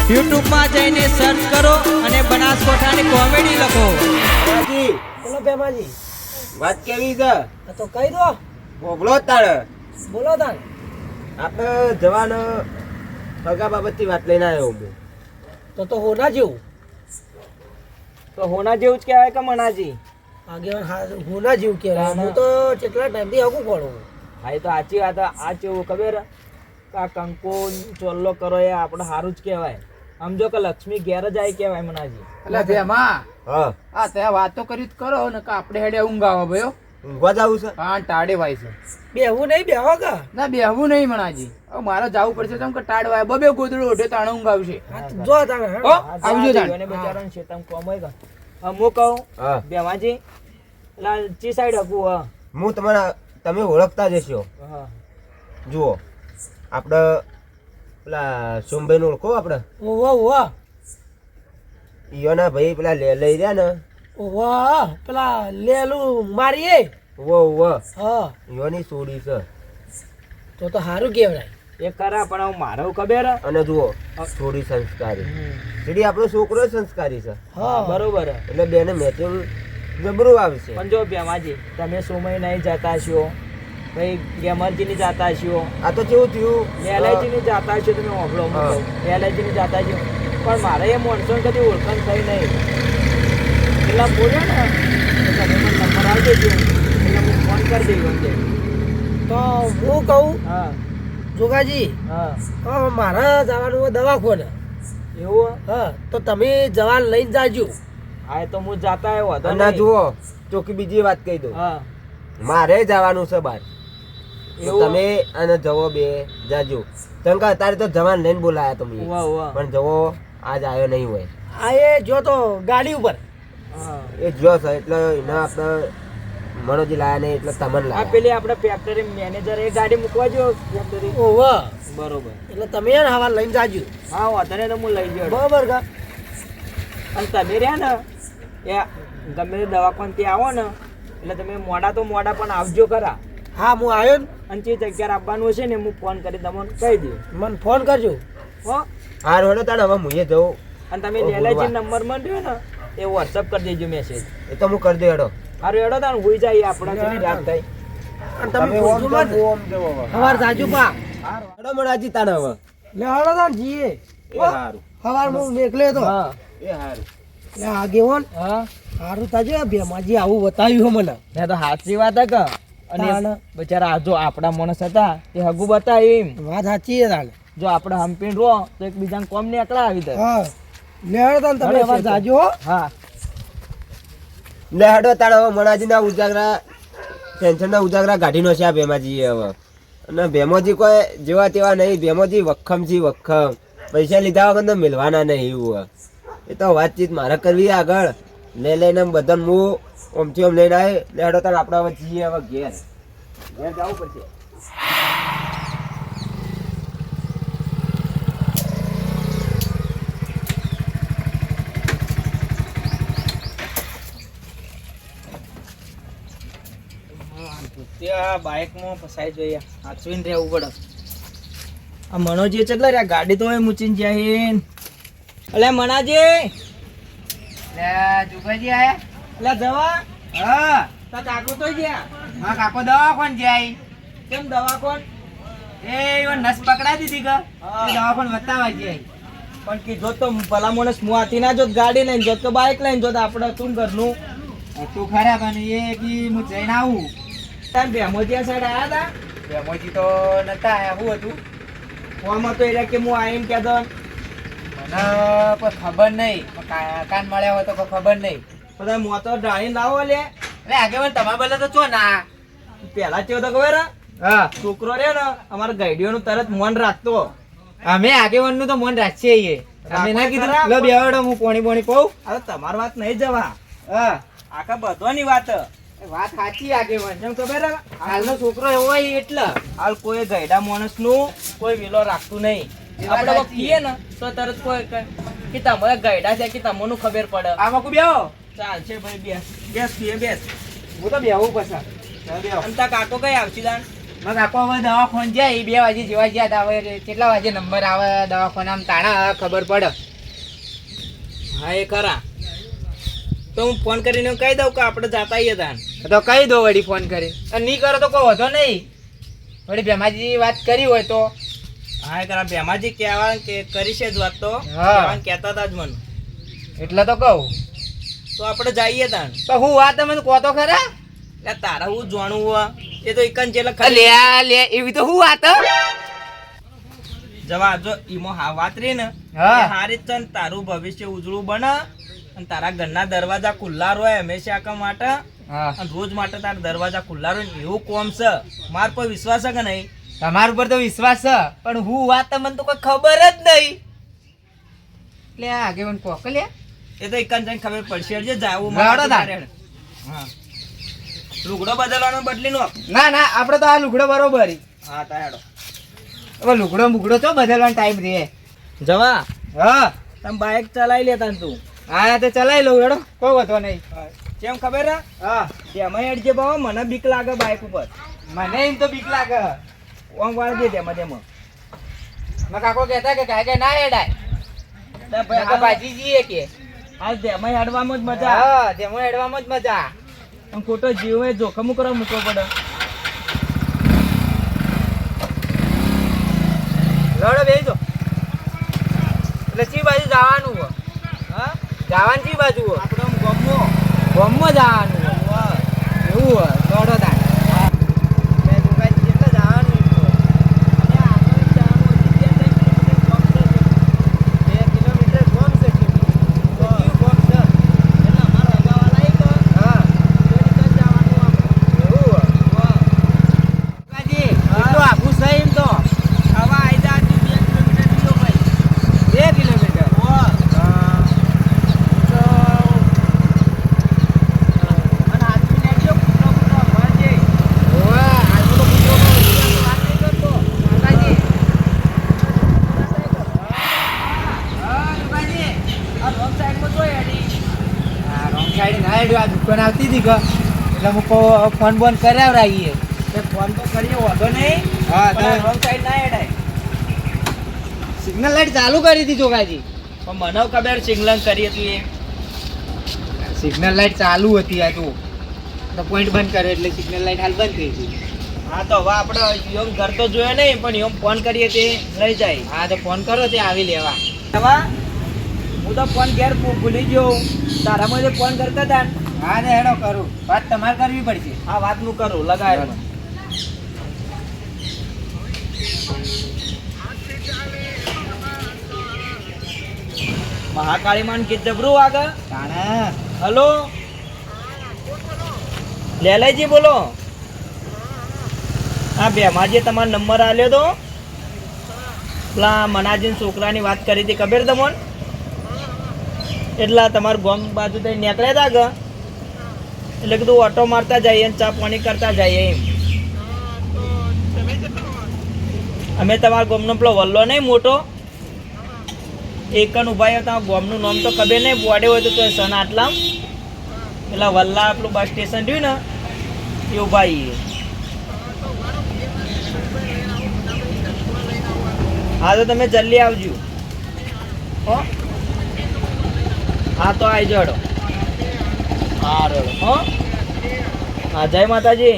યુટ્યુબમાં જઈને સર્ચ કરો અને બનાસકોઠાની કોમેડી લખો. બોલો બેમાજી, વાત કેવી છે? તો કહી દો. બોબલો તાણ બોલો તાણ. આપણે જવાનો સગા બાબતથી વાત લઈને આવ્યો હું. તો હોના જેવું. તો હોના જેવું જ કહેવાય કે મનાજી? આગેવાન હોના જેવું કહેવાય. હું તો કેટલા ટાઈમથી હકું પડું. હા એ તો સાચી વાત. આ કેવું ખબર કે આ કંકુ ચોલ્લો કરો એ આપણે સારું જ કહેવાય. સમજો કે લક્ષ્મી ઘેર જ આવી કહેવાય મનાજી. એટલે ભેમા હા આ તે વાતો કરી જ કરો ને કે આપણે હેડે ઊંઘ આવે ભયો. ઊંઘવા જવું છે? હા ટાડે વાય છે. બેહવું નહીં, બેહો કા. ના બેહવું નહીં મણાજી. હવે મારે જવું પડશે તેમ કે ટાડ વાય બબે ગોદડું ઓઢે તાણે ઊંઘ આવશે. જો તાણે હો આવજો તાણ. એને બિચારાને શેતામ કોમ હોય કે હું કહું બેમાજી લા ચી સાઈડ હકું? હા હું તમારા તમે ઓળખતા જ હશો. હા જુઓ આપણે પેલા સોમભાઈ ઓળખો આપણે? ઓવા ઓવા ઈયોના ભાઈ પેલા લઈ રહ્યા ને. ઓવા પેલા લેલું મારીએ. વો હા ઈયોની સોડી છે. તો સારું કહેવાય. એ ખરા પણ મારો ખબર. અને જુઓ થોડી સંસ્કારી સીડી આપણો છોકરો સંસ્કારી છે. હા બરોબર. એટલે બેને મેચિંગ જબરું આવશે. પણ જો બેમાજી તમે સમય નહીં જતા છો ભાઈ, ગેમરજી ની જાતા છો. આ તો કેવું થયું એલઆઈજી ની જાતા છો તમે ઓફલો એલઆઈજી ની જાતા છો. પણ મારે એ મોનસો કદી ઓળખાણ થઈ નહીં. પેલા બોલ્યા ને તમે મને નંબર આવી દેજો એટલે હું ફોન કરી દઈશ અંતે. તો હું કહું હા જોગાજી, હા મારા જવાનું દવાખાને. એવું? હા તો તમે જવાન લઈને જાજો. હા એ તો હું જાતા આવ્યો હતો. ના જુઓ ચોખ્ખી બીજી વાત કહી દઉં. હા મારે જવાનું છે બહાર. તમે અને જવો બે જાજો. કેમ કે અત્યારે તો જવાન લઈને બોલાયા તમે, પણ જવો આજ આવ્યો નહીં હોય. આ એ જો તો ગાડી ઉપર એ જો છે એટલે એના આપણે મનોજી લાયા નહીં એટલે તમને લાયા. પેલી આપણે ફેક્ટરી મેનેજર એ ગાડી મૂકવા જો ફેક્ટરી. ઓવા બરોબર. એટલે તમે એને હવા લઈને જાજો. હા વાંધો નહીં તો હું લઈ ગયો. બરોબર કા. અને તમે રહ્યા ને એ ગમે તે દવાખાને આવો ને એટલે તમે મોડા તો મોડા પણ આવજો ખરા. હા હું આવ્યો ને. અને જે જગ્યાએ આવવાનું હશે ને હું ફોન કરી તમને કહી દઉં. મને ફોન કરજો. હો હા રોડો તાણ હવે હું જઉં. અને તમે લેલાજી નંબર મળ્યો ને એ વોટ્સઅપ કરી દેજો મેસેજ. એ તો હું કરી દઉં. હેડો હારું હેડો તાણ હોઈ જાય આપણે કેટલી રાત થઈ. અને તમે સવાર જાજો પા. હેડો મણાજી તાણ હવે. લે હળો તાણ જીએ. એ હારું. સવાર હું મેકલે તો. હા એ હારું. લે આગેવાન. હા હારું તાજો ભેમાજી આવું બતાવ્યું મને. મેં તો સાચી વાત હે કે. અને બચારા આ જો આપણા માણસ હતા એ હગુ બતાવ્યું. વાત સાચી છે તાણે. જો આપણે હંપીને રહો તો એકબીજાને કોમ ને એકલા આવી દે. હા લે હળો તાણ તમે સવાર જાજો. હા લે હેડો તાણ હવે મણાજી ના ઉજાગરા ટેન્શન ના ઉજાગરા કાઢીનો છે આ ભેમાજી હવે. અને ભેમોજી કોઈ જેવા તેવા નહીં. ભેમોજી વખમજી વખમ. પૈસા લીધા વગર તો મિલવાના નહીં એવું. એ તો વાતચીત મારે કરવી આગળ લઈને બધા હું ઓમથી ઓમ લઈને આવે. લેડો તાર આપણે હવે જઈએ હવે ઘેર જવું પડશે. બાઇકમાં ફસાઈ જોઈએ, સાચવીને રહેવું પડે. આ મનોજી કેટલા રહ્યા ગાડી તો મૂચીને જાય. અલે મનાજી લે જુગાજી આયા. એટલે જવા. હા તા કાકો તો ગયા. હા કાકો દવાખાન જાય. કેમ દવાખાન? એ ઈવન નસ પકડા દીધી કે દવાખાન બતાવવા જાય. પણ કીધો તો ભલા માણસ હું હાથી ના જોત ગાડી લઈને જોત તો બાઇક લઈને જોત આપણે તું ઘરનું તું ખરા પણ એ કી હું જઈને આવું. તાર ભેમોજી સાઈડ આવ્યા હતા? ભેમોજી તો નતા આયા. શું હતું? ફોનમાં તો એ કે હું આવીને કહેતો મને કોઈ ખબર નહીં. કાન મળ્યા હોય તો કોઈ ખબર નહીં. બધા મોતો ઢાળી લાવો લે. એટલે આગેવાન તમારા બદલે તો ચો ના. પેલા કેવો તો ખબર હા છોકરો રે ને અમારા ગાઈડીઓનું તરત મન રાખતો. અમે આગેવાન નું તો મન રાખીએ. અમે ના કીધું લો બેવાડો હું પોણી પોણી કહું. હવે તમારી વાત નહીં જવા. હા આખા બધોની વાત. વાત સાચી આગેવાન. જેમ ખબર હાલનો છોકરો એવો હોય એટલે હાલ કોઈ ગયડા માણસ નું કોઈ વિલો રાખતું નહીં. આપણે કહીએ ને તો તરત કોઈ કે તમારા ગયડા છે કે તમને ખબર પડે. આમાં કુ બેહો. ચાલશે ભાઈ બેસ બેસ પીએ બેસ. હું તો બેહું પછી. અને તા કાકો કઈ આવશે દાન? મગ આખો હવે દવાખાને જાય 2 વાગે જેવા ગયા તા. હવે કેટલા વાગે નંબર આવે દવાખાનામાં તાણા ખબર પડે. હા એ ખરા. તો હું ફોન કરીને કહી દઉં કે આપણે જાતા આવીએ તાન. તો કહી દો વળી ફોન કરી. અને નહીં કરો તો કોઈ વધો નહીં. વળી ભેમાજી વાત કરી હોય તો. હા એ ખરા. ભેમાજી કહેવા કે કરી છે જ વાત તો. હા. કહેવાનું કહેતા હતા જ મને. એટલે તો કહું. તો આપણે જઈએ તાન. તો હું વાત તમે કહો તો ખરા. એટલે તારા હું જાણવું હોય એ તો એકન છે એટલે લે લે એવી તો હું વાત. જવા જો ઈમો હા વાત રહી ને હા. એ હારી જ છે ને તારું ભવિષ્ય ઉજળું બને અને તારા ઘરના દરવાજા ખુલ્લા રહે હંમેશા કા માટે હા. અને રોજ માટે તારા દરવાજા ખુલ્લા રહે ને એવું કોમ છે. માર પર વિશ્વાસ છે કે નહીં? તમારા ઉપર તો વિશ્વાસ છે પણ હું વાત તમને તો કોઈ ખબર જ નહીં. લે આગે મને કોક લે. એ તો એકન જઈને ખબર પડશે જે જાવું ગાવડો તાર. હા લુગડો બદલવાનો બદલી નો. ના ના આપણે તો આ લુગડો બરોબર. હા તાડો હવે લુગડો મુગડો તો બદલવાનો ટાઈમ રહે. જવા હા તમે બાઇક ચલાવી લેતા ને તું. હા તો ચલાવી લઉં હેડો કોઈ વધો નહીં. કેમ ખબર હે? હા તેમાં હેડજે બાબા મને બીક લાગે બાઇક ઉપર. મને એમ તો બીક લાગે. ઓમ વાળજે તેમાં તેમાં. મેં કાકો કહેતા કે કાંઈ ના હેડાય. તો ભાઈ કાકા ભાજી જઈએ કે હાલ તેમાં હેડવામાં જ મજા. હા જેમાં હેડવામાં જ મજા. આમ ખોટો જીવ એ જોખમ કરવા મૂકવો પડે. લડો બેસી દો. એટલે ચી બાજુ જવાનું હો? હા જવાનું ચી બાજુ હો? આપણે આમ ગમો ગોમમાં જવાનું હો. એવું હો લડો તાણ. બે દુકાન એટલે જવાનું એમ તો. અને આગળ જવાનું હજી 2 કિલોમીટર ગોમ છે. 2 કિલોમીટર ગોમ છે. તો કયું ગોમ છે? એટલે અમારા હગાવાલા આવી તો હા તો નીકળ જવાનું આપણે. એવું હો. કાકાજી હા. એટલું આખું છે એમ તો. હવે આવી જા હજી 2 કિલોમીટર થયો ભાઈ. 2 કિલોમીટર. હા. હા. તો અને આદમી લેજો કૂતરો ભરજે. ઓવે આજનો તો કૂતરો તો વાત નહીં કરતો. કાકાજી. હા કાકાજી. આ રોંગ સાઈડમાં જોઈ હેડી. હા રોંગ સાઈડ ના હેડ્યો. આ દુકાન આવતી હતી કે એટલે હું ફોન બોન કરાવરાઈએ. તે ફોન તો કરીએ વાંધો નહીં. હા, પણ આ તો- રોંગ સાઈડ ના હેડાય. સિગ્નલ લાઈટ ચાલુ કરી હતી ચોકાજી. પણ મને ખબર સિગ્નલ કરીએ તું એ. સિગ્નલ લાઈટ ચાલુ હતી આ તો પોઈન્ટ બંધ કર્યો એટલે સિગ્નલ લાઈટ હાલ બંધ થઈ ગઈ. હા તો હવે આપણે યોમ ઘર તો જોયો નહીં પણ યોમ ફોન કરીએ તે લઈ જાય. હા તો ફોન કરો તે આવી લેવા. હવે હું તો ફોન ઘેર ભૂલી ગયો. તારામાં જે ફોન કરતા હતા ને, હા ને હેડો કરું. વાત તમારે કરવી પડશે. આ વાત નું કરું લગાય. મહાકાળી માન ગીત જબરું આગળ. તાણે હલો લેલાઈજી બોલો. હા બેમાજી તમારો નંબર આલ્યો તો પેલા મનાજીન છોકરાની વાત કરી હતી ખબર તમને? એટલા તમારા ગામ બાજુ થઈ નીકળ્યા હતા કે એટલે કીધું ઓટો મારતા જઈએ ને ચા પાણી કરતા જઈએ એમ. અમે તમારા ગામનો પેલો વલ્લો નહીં મોટો એકન ઉભા હતા. ગામનું નામ તો ખબર નહીં બોડે હોય તો સન આટલા પેલા વલ્લા આપણું બસ સ્ટેશન રહ્યું ને એ ઉભા છીએ. હા તો તમે જલ્દી આવજો હો. હા તો આવી જડો. હા રડો હો. હા જય માતાજી.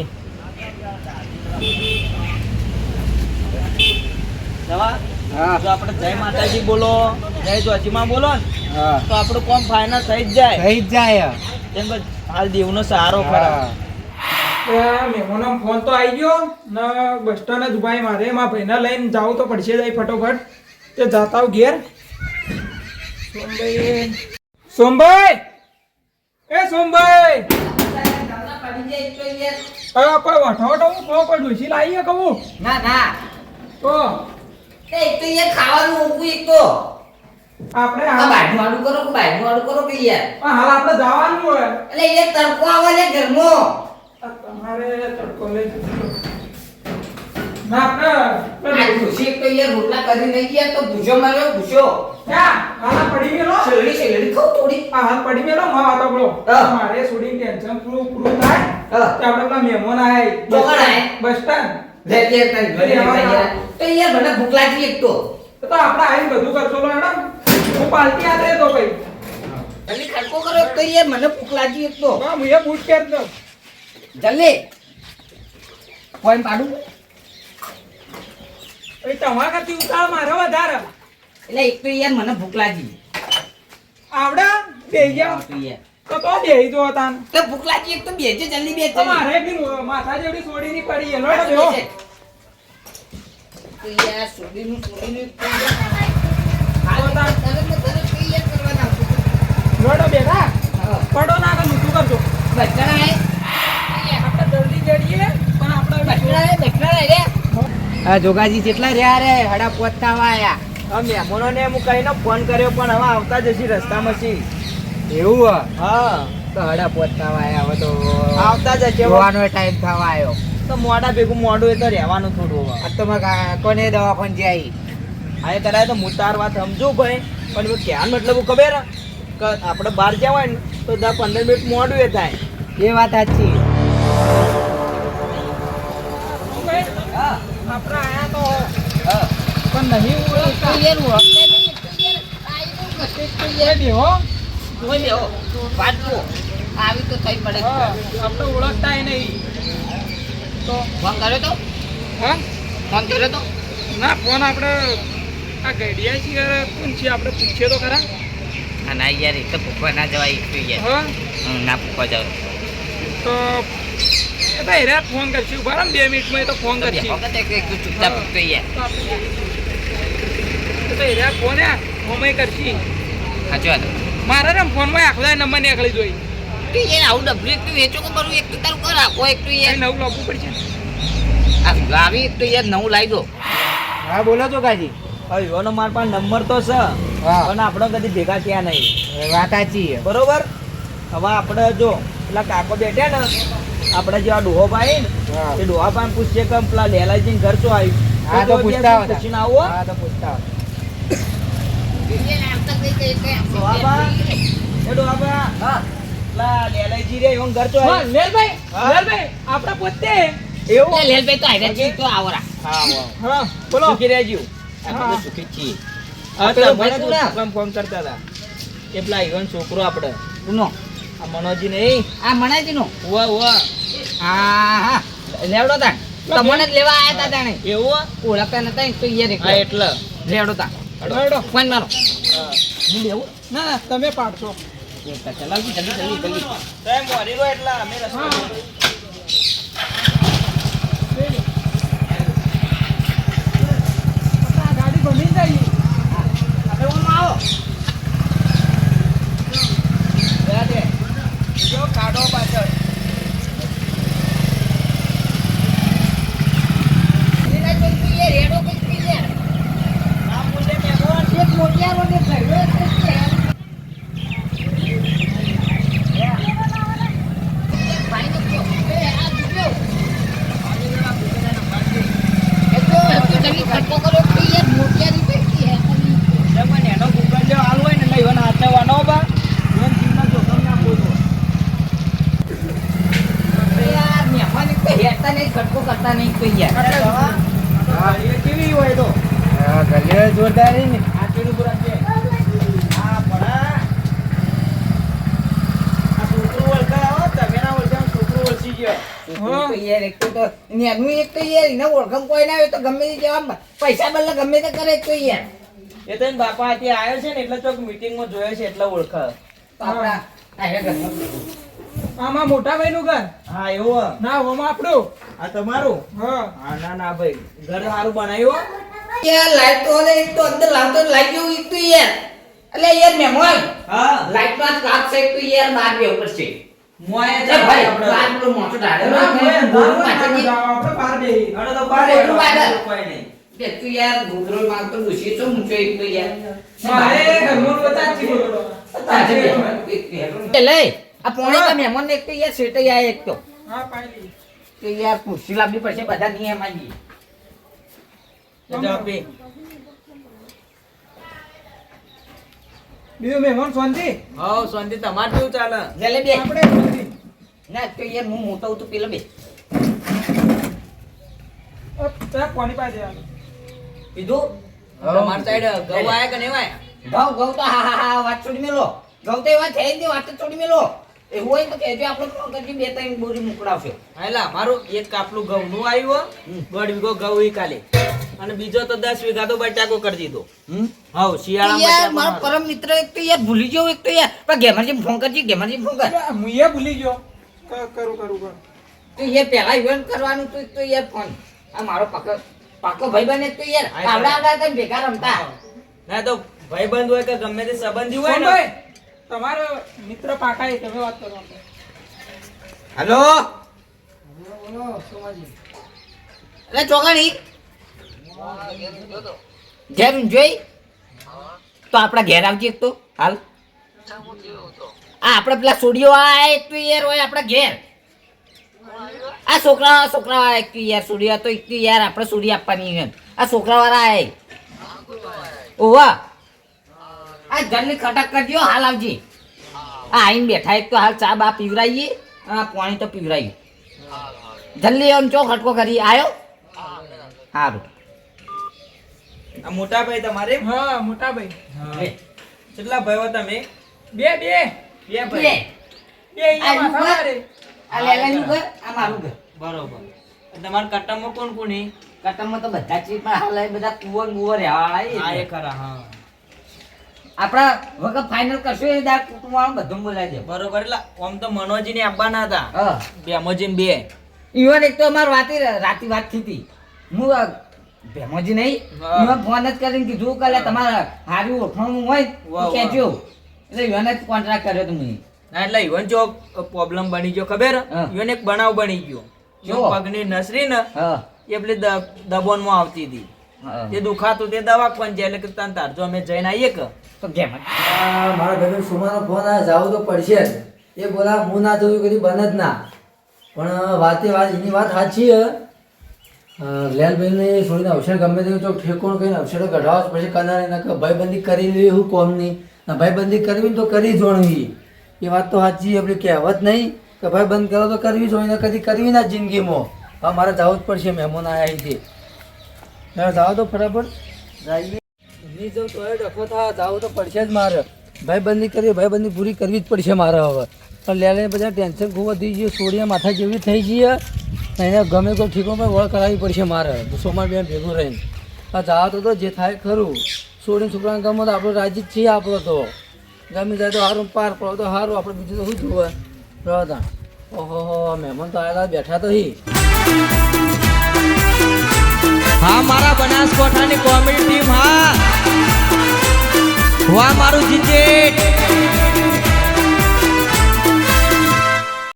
જવા હા જો આપણે જય માતાજી બોલો જય જોજીમાં બોલો ને હા તો આપણું કોમ ફાઇનલ થઈ જ જાય. થઈ જ જાય. કેમ કે હાલ દેવનો સહારો ખરા. મહેમાનો ફોન તો આવી ગયો ને બસ સ્ટેન્ડ જ ઉભાઈ મારે મારા ભાઈને લઈને જાવું તો પડશે જાય ફટોફટ. તે જાતા આવું ઘેર. સોમભાઈ એ સોમભાઈ કોઈ વઠો હું કહું કોઈ ડોસી લાવીએ કહું ના ના તો એક તો યાર ખાવાનું ઊંઘું એક તો આપણે આ હાલ બાજુ વાળું કરો કે બાજુ વાળું કરો કે યાર હાલ આપણે જવાનું હોય. એટલે યાર તડકો આવે ને ઘરમાં આ તમારે તડકો લઈ જજો. ના આપણે આ ખુશી એક તો યાર રોટલા કરી નહીં ગયા તો ભૂસો માર્યો ભૂસો ક્યાં હાલ પડી ગયેલો શેરડી ખાવ થોડી આ હાલ પડી ગયેલો માં વાતો બોલો હા. મારે છોડી ટેન્શન પૂરું થાય હા. તે આપણે પેલા મહેમાન આયા ચોકડ આયા? બસ સ્ટેન્ડ લે લે તારી ઘરે લે યાર. તો યાર મને ભૂખ લાગી એક તો. તો આપણે આવીને બધું કરશો લો હેડો હું પાલટી આલે તો ભાઈ જલ્દી ખડકો કરો તો યાર મને ભૂખ લાગી એક તો. હા હું એ બૂટ પહેર દો જલ્દી. કોઈ પાડું એ તમારા કરતી ઉતાળ મારે વધારે એટલે એક તો યાર મને ભૂખ લાગી. આવડે બેહી ગયા તો યાર તો બેહી જો તાન તો ભૂખ લાગી એક તો બેજે જલ્દી બે તો મારે એટલી માથા જેવડી છોડી ની પડી એ લોડો બેહો તો યાર છોડીનું કરવાના. લોડો બેઠા હા. પડો ના કે મીઠું કરજો બચડા હે આપણે જલ્દી જડીએ પણ આપણે બચડા રે. હા જોગાજી કેટલા રહ્યા રે હડા પોતા આયા. આ મહેમાનોને હું કહીને ફોન કર્યો પણ હવે આવતા જ હશે રસ્તામાં છે. એવું હા તો હડા પોતા આયા હવે તો આવતા જ હશે હવે. જોવાનો ટાઈમ થવા આવ્યો. તો મોડા ભેગું મોડું એ તો રહેવાનું થોડું હવે. આ તો કોને દવાખાને જાય. આ એ કરાય તો હું તાર વાત સમજુ ભાઈ પણ એવું ક્યાં મતલબ ખબર હે? કે આપણે બહાર જવાય ને તો 10-15 મિનિટ મોડું એ થાય. એ વાત સાચી. આપણે આયા તો હા પણ નહીં તો યાર ઓળખે નહીં બેહો આવી તો થઈ પડે. હા આપણે ઓળખતાય નહીં તો ફોન કર્યો તો હા ફોન કર્યો તો ના ફોન આપણે આ ગઈડિયા છીએ કોણ છે આપણે પૂછીએ તો ખરા ના યાર એ તો ભૂખવા ના જવાય એક તો યાર. હા ના ભૂખવા જાવ તો એ તો હેરા ફોન કરશું બરાબર 2 મિનિટમાં એ તો ફોન કરશું વખત એક ચૂપચાપ ભૂખતો યાર. તો હેરા ફોન હોમય કરશી સાચી વાત. મારા ને ફોનમાં આખલા નંબર નીકળી જોઈ તો યાર આવું ડબલું એક તો વેચો કે કરું એક તો તારું કર આપો એક તો કઈ યાર નવું લાવવું પડશે લાવી એક તો યાર નવું લાવી દો. હા બોલો તો કાજી. હવે એનો મારા પાસે નંબર તો છે પણ આપણે કદી ભેગા થયા નહીં. વાત સાચી. બરોબર હવે આપણે જો પેલા કાકો બેઠા ને આપણે જેવા ડોહો ભાઈ ને એ ડોહા પાસે પૂછીએ કે પેલા લેલાજીને ઘર શું આવ્યું. હા તો પૂછતા હતા. પૂછીને આવો હા તો પૂછતા હતા. ડોહાબા એ ડોહાબા હા પેલા લેલાજી રે એવા ઘર શું હા આવ્યું. લેલભાઈ હા. લેલભાઈ આપણે પોતે એવું લેલભાઈ તો આયરા છે તો આવરા. હા હા બોલો સુખી રહેજો. આપણે તો સુખી જ છીએ. હા પેલો તો ભાઈ મને તું ના. તો ફોન કરતા હતા એ પેલા ઈવન છોકરો આપણે કોનો? આ મનોજી નહીં આ મણાજી નો. ઉવા ઉવા હા હા લેવડો તા તમને જ લેવા આયા તા તાણે. એવું ઓળખતા નતા એક તો યાર હા એક એટલે લેવડો તા હેડો. ફોન મારો. હા. હું લેવું ના ના તમે પાડશો ચલાવજી જલ્દી જલ્દી જલ્દી. સાહેબ મોડી રો એટલે અમે રસ્તો હા. આ ગાડી બની જાય આપણે ઓમાં આવો. રાધે. જો કાઢો પાછળ એના કોઈ તો યાર રેડો કોઈ તો યાર. ના બોલે મહેમાન. એક મોટિયા રોડે ફેરવે તો યાર. ભાઈ તો એ આ દીધો. એ તો જલ્દી ખટકો કરો તો યાર મોટિયા રીતે યાર. એટલે પણ એનો ગૂગલ જો હાલ હોય ને એટલે ઈવન હાચવવાનો બા ઈવન જીવના જોખમ ના બોલવો. યાર મહેમાન એક તો હેરતા નહીં ખટકો કરતા નહીં તો યાર. હા એ કેવી હોય તો હા ગલે જોરદાર ને. આ ચીડું પૂરા છે હા પડા આ છોકરું ઓળખાય હો તમે ના ઓળખાય છોકરું ઓળખી ગયો. તો યાર એક તો નેનું એક તો યાર એને ઓળખમ કોઈ ના હોય તો ગમે તે જવા પૈસા બદલે ગમે તે કરે એક તો યાર. એ તો એના બાપા હાથે આવ્યો છે ને એટલે ચોક મીટિંગમાં જોયો છે એટલે ઓળખાય. તો આપણા આયરા ઘરનો. આમાં મોટા ભાઈ નું ઘર હા એવું હે. ના હોમાં આપણું આ તમારું હા હા ના ના ભાઈ ઘર સારું બનાવ્યું હો. યાર લાઈટ તો હવે એક તો અંદર લાવતો લાઈટ જેવું એક તો યાર. એટલે યાર મહેમાન હા લાઈટ માં કાપ છે એક તો યાર બાર બે ઉપર છે. મોય એ ભાઈ બાર પેલો મોટો ડાળો ના, મોય ગોળ અંધારું પાછળ જાઓ, આપણે બહાર બેહી અરે તો બારે એટલું બારે. કોઈ નહીં. કે તું યાર ગોગરો માં તો ડૂસી તો ઊંચો એક તો યાર. મારે ઘરનું બતા જ એ લે આ પોણે કા મહેમાન ને એક તો યાર સેટ આયા એક તો. હા પાણી કે યાર ખુરશી લાવવી પડશે બધા નિયમ આવી. જવાબ આપી. બીજું મહેમાન શાંતિ હાઉ શાંતિ તમારે કેવું ચાલે જલેબી આપણે શાંતિ ના તો યાર હું મોટો તો પેલો બે. સાહેબ કોની પાસે દેવાનું? કીધું તમાર સાઈડ ઘઉં આયા કે નહીં આયા? ઘઉં તો હા હા હા વાત છોડી મેલો. ઘઉં તો એવા થઈ જ નહીં, વાત તો છોડી મેલો. એવું હોય ને તો કહેજો, આપણે પંકજજી 2-3 બોરી મોકલાવશે. હાલા મારું એક કાપલું ઘઉંનું આવ્યું, 1.5 વીઘો ઘઉં ઈ કાલે, અને બીજો તો 10 વીઘા તો બટાકો કરી દીધો. હાઉ શિયાળામાં યાર બટાકો મારો ના પરમ મિત્ર એક તો યાર ભૂલી ગયો, એક તો યાર પણ ઘેમાજી ફોન કરજી, ઘેમાજી ફોન કર. એટલે હું એ ભૂલી ગયો. કરું. તો યાર પહેલા ઇવેન્ટ કરવાનું તો એક તો યાર ફોન. આ મારો પાકો ભાઈબંધ એક તો યાર આવડા તને ભેગા રમતા. ના તો ભાઈબંધ હોય કે ગમે તે સંબંધી હોય ને, ભાઈ તમારો મિત્ર પાકા એ તમે વાત કરો. હેલો બોલો સોમાજી. અરે ચોકડી ઘેર જોઈ તો આપડા ઘેર આવજે એક તો હાલ. આ આપડે પેલા સોડિયો આ એક તો યાર હોય આપડા ઘેર. આ છોકરા આ એક તો યાર સોડિયા તો એક તો યાર આપણે સોડી આપવાની છે. આ છોકરા વાળા આય ઓવા આ જલ્દી ખટક કરજો, હાલ આવજે. આ આઈને બેઠા એક તો હાલ ચા બા પીવરાઈએ, આ પાણી તો પીવરાયું. જલ્દી આમ ચો ખટકો કરી આયો. સારું આ મોટા ભાઈ તમારે? હા મોટા ભાઈ. હા. કેટલા ભાઈઓ તમે? બે બે ભાઈ. બે અહીંયા માથા મારે. આ લેલાનું ઘર, આ મારું ઘર. બરોબર. તમારા કટ્ટામાં કોણ કોણ છે? કટમમાં તો બધા ચીજ પણ હાલ એ બધા કુંવર બુવર રહેવાવાળા હા એ. એ ખરા. હા આપણા વખત ફાઇનલ કરશું એ દાર કુટુંબ વાળું બધું બોલાય દે. બરોબર. એટલે આમ તો મનોજી ને આપવાના હતા, હા બેમોજી ને બે. ઈવન એક તો અમાર રાતી વાત થઈ હતી. હું ભેમોજી નહીં, હા. ઈવન ફોન જ કરીને કીધું કે લે તમારે હારું ઓળખાણું હોય વાહ, તો કહેજો. એટલે ઈવન જ કોન્ટ્રાક્ટ કર્યો તો મેં. ના એટલે ઈવન જો પ્રોબ્લેમ બની ગયો ખબર? હા. ઈવન એક બનાવ બની ગયો. કેવો? ઈવન પગની નસરી ને હા એ પેલી દબોનમાં આવતી હતી, હા. તે દુખાતું તે દવા કોણ જાય એટલે કે તને તારજો અમે જઈને આવીએ કે. તો કેમ મારા ઘરે સુમાનો ફોન આવે જાવું તો પડશે જ. એ બોલા હું ના જોયું કદી બને જ ના. પણ વાત એની વાત સાચી છે. લેલભાઈને છોડીને અવસર ગમે તેવું તો ઠેકોણ કરીને અવસરો કઢાવો જ પછી કરનાર ના કે ભાઈબંધી કરી લેવી હું કોમની. ભાઈબંધી કરવી ને તો કરી જોણવી. એ વાત તો સાચી, આપણી કહેવત નહીં કે ભાઈ બંધ કરો તો કરવી જોઈએ ને કદી કરવી ના જિંદગીમાં. હવે મારે જવું જ પડશે, મહેમાન આવ્યા છે. જાવ તો ફટાફટ જઈએ. નહીં જવું તો ડખો થા, જવું તો પડશે જ મારે. ભાઈબંધી કરવી, ભાઈબંધી પૂરી કરવી જ પડશે મારે હવે. પણ લેલે બધા ટેન્શન ખૂબ વધી ગયું, સોડિયા માથા જેવી થઈ ગઈ. એને ગમે કોઈ ઠીકો પણ વળ કરાવવી પડશે મારે સોમાર બેન ભેગું રહીને. આ જાવ તો જે થાય ખરું. સોડીને છોકરાને ગમે તો આપણો રાજી જ છીએ. આપણો તો ગમે જાય તો સારું, પાર પડો તો સારું. આપણે બીજું તો શું જોવે રહતા. ઓહો મહેમાન તો આવેલા બેઠા તો હી. હા મારા બનાસકોઠાની કોમેડી ટીમ. હા વાહ મારું જીજેટ.